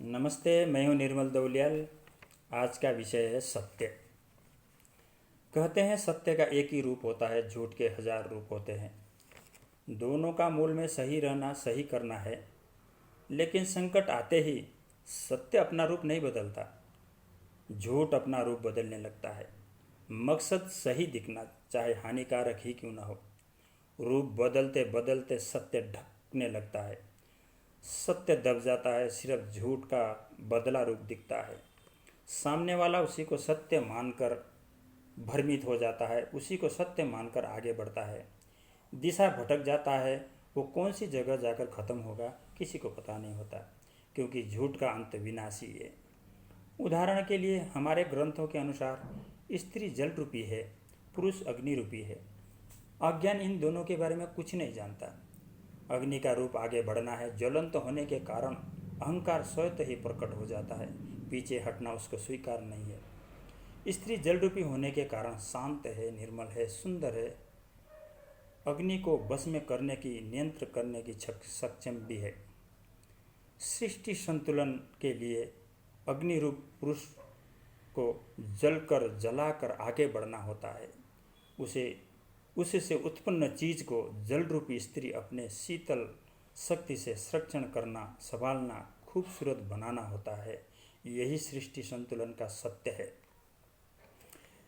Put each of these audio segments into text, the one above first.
नमस्ते, मैं हूँ निर्मल दौलियाल। आज का विषय है सत्य। कहते हैं सत्य का एक ही रूप होता है, झूठ के 1000 रूप होते हैं। दोनों का मूल में सही रहना, सही करना है। लेकिन संकट आते ही सत्य अपना रूप नहीं बदलता, झूठ अपना रूप बदलने लगता है। मकसद सही दिखना, चाहे हानिकारक ही क्यों ना हो। रूप बदलते बदलते सत्य ढकने लगता है। सत्य दब जाता है, सिर्फ झूठ का बदला रूप दिखता है। सामने वाला उसी को सत्य मानकर भ्रमित हो जाता है, उसी को सत्य मानकर आगे बढ़ता है। दिशा भटक जाता है। वो कौन सी जगह जाकर खत्म होगा, किसी को पता नहीं होता, क्योंकि झूठ का अंत विनाशी है। उदाहरण के लिए हमारे ग्रंथों के अनुसार स्त्री जल रूपी है, पुरुष अग्नि रूपी है। अज्ञान इन दोनों के बारे में कुछ नहीं जानता। अग्नि का रूप आगे बढ़ना है, ज्वलंत होने के कारण अहंकार स्वतः ही प्रकट हो जाता है, पीछे हटना उसको स्वीकार नहीं है। स्त्री जल रूपी होने के कारण शांत है, निर्मल है, सुंदर है, अग्नि को बस में करने की, नियंत्रण करने की सक्षम भी है। सृष्टि संतुलन के लिए अग्नि रूप पुरुष को जलकर जलाकर आगे बढ़ना होता है। उससे उत्पन्न चीज को जल रूपी स्त्री अपने शीतल शक्ति से संरक्षण करना, संभालना, खूबसूरत बनाना होता है। यही सृष्टि संतुलन का सत्य है।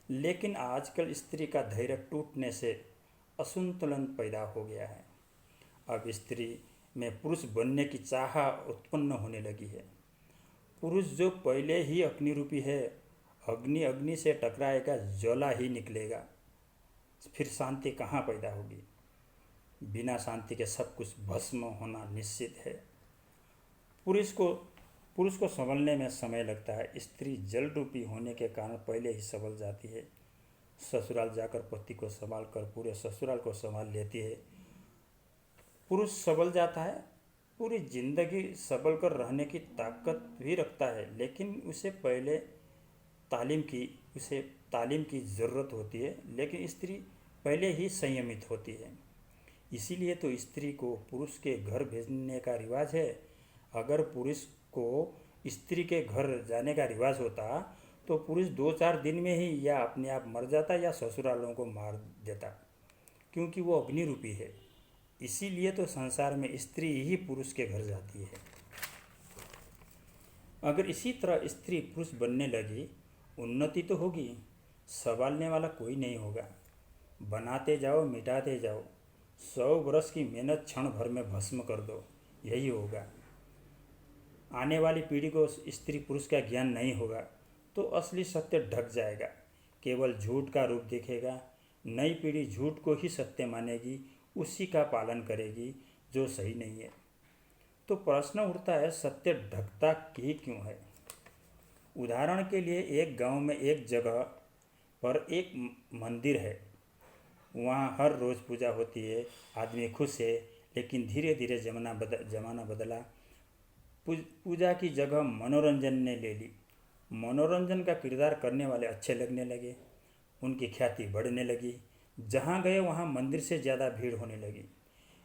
लेकिन आजकल स्त्री का धैर्य टूटने से असंतुलन पैदा हो गया है। अब स्त्री में पुरुष बनने की चाह उत्पन्न होने लगी है। पुरुष जो पहले ही अग्नि रूपी है, अग्नि अग्नि से टकराएगा, ज्वाला ही निकलेगा। फिर शांति कहाँ पैदा होगी। बिना शांति के सब कुछ भस्म होना निश्चित है। पुरुष को संभलने में समय लगता है। स्त्री जल रूपी होने के कारण पहले ही संभल जाती है। ससुराल जाकर पति को संभाल कर पूरे ससुराल को संभाल लेती है। पुरुष संभल जाता है, पूरी जिंदगी संभल कर रहने की ताकत भी रखता है, लेकिन उसे पहले तालीम की ज़रूरत होती है। लेकिन स्त्री पहले ही संयमित होती है। इसीलिए तो स्त्री को पुरुष के घर भेजने का रिवाज है। अगर पुरुष को स्त्री के घर जाने का रिवाज होता तो पुरुष 2-4 दिन में ही या अपने आप मर जाता या ससुरालों को मार देता, क्योंकि वो अग्नि रूपी है। इसीलिए तो संसार में स्त्री ही पुरुष के घर जाती है। अगर इसी तरह स्त्री पुरुष बनने लगी, उन्नति तो होगी, संभालने वाला कोई नहीं होगा। बनाते जाओ, मिटाते जाओ, 100 वर्ष की मेहनत क्षण भर में भस्म कर दो, यही होगा। आने वाली पीढ़ी को स्त्री पुरुष का ज्ञान नहीं होगा तो असली सत्य ढक जाएगा, केवल झूठ का रूप दिखेगा। नई पीढ़ी झूठ को ही सत्य मानेगी, उसी का पालन करेगी जो सही नहीं है। तो प्रश्न उठता है, सत्य ढकता ही क्यों है। उदाहरण के लिए एक गांव में एक जगह पर एक मंदिर है। वहाँ हर रोज़ पूजा होती है, आदमी खुश है। लेकिन धीरे धीरे जमाना बदला। पूजा की जगह मनोरंजन ने ले ली। मनोरंजन का किरदार करने वाले अच्छे लगने लगे, उनकी ख्याति बढ़ने लगी। जहाँ गए वहाँ मंदिर से ज़्यादा भीड़ होने लगी।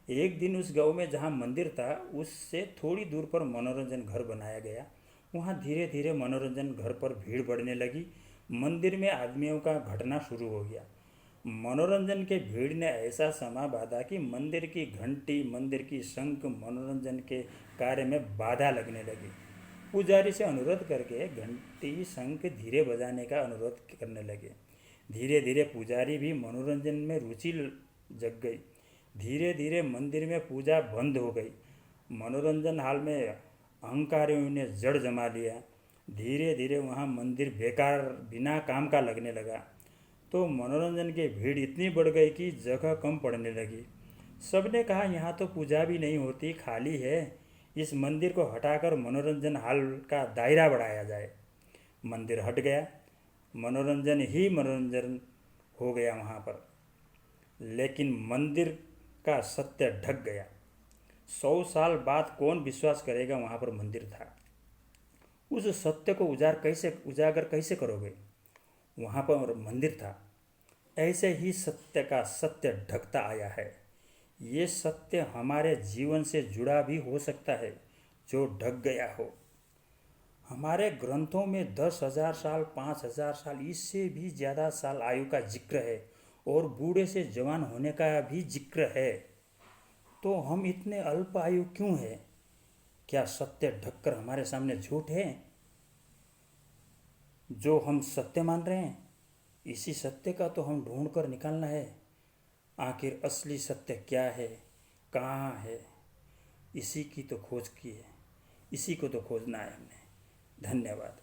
एक दिन उस गांव में जहाँ मंदिर था, उससे थोड़ी दूर पर मनोरंजन घर बनाया गया। वहाँ धीरे धीरे मनोरंजन घर पर भीड़ बढ़ने लगी। मंदिर में आदमियों का घटना शुरू हो गया। मनोरंजन के भीड़ ने ऐसा समा बांधा कि मंदिर की घंटी, मंदिर की शंख मनोरंजन के कार्य में बाधा लगने लगी। पुजारी से अनुरोध करके घंटी शंख धीरे बजाने का अनुरोध करने लगे। धीरे धीरे पुजारी भी मनोरंजन में रुचि जग गई। धीरे धीरे मंदिर में पूजा बंद हो गई। मनोरंजन हाल में अहंकारियों ने जड़ जमा लिया। धीरे धीरे वहाँ मंदिर बेकार, बिना काम का लगने लगा। तो मनोरंजन की भीड़ इतनी बढ़ गई कि जगह कम पड़ने लगी। सबने कहा, यहाँ तो पूजा भी नहीं होती, खाली है। इस मंदिर को हटाकर मनोरंजन हाल का दायरा बढ़ाया जाए। मंदिर हट गया, मनोरंजन हो गया वहाँ पर। लेकिन मंदिर का सत्य ढक गया। 100 साल बाद कौन विश्वास करेगा वहाँ पर मंदिर था। उस सत्य को उजागर कैसे करोगे, वहाँ पर मंदिर था। ऐसे ही सत्य का सत्य ढकता आया है। ये सत्य हमारे जीवन से जुड़ा भी हो सकता है, जो ढक गया हो। हमारे ग्रंथों में 10,000 साल, 5,000 साल, इससे भी ज़्यादा साल आयु का जिक्र है और बूढ़े से जवान होने का भी जिक्र है। तो हम इतने अल्प आयु क्यों है? क्या सत्य ढककर हमारे सामने झूठ है जो हम सत्य मान रहे हैं? इसी सत्य का तो हम ढूंढ कर निकालना है। आखिर असली सत्य क्या है, कहाँ है? इसी की तो खोज की है, इसी को तो खोजना है हमने। धन्यवाद।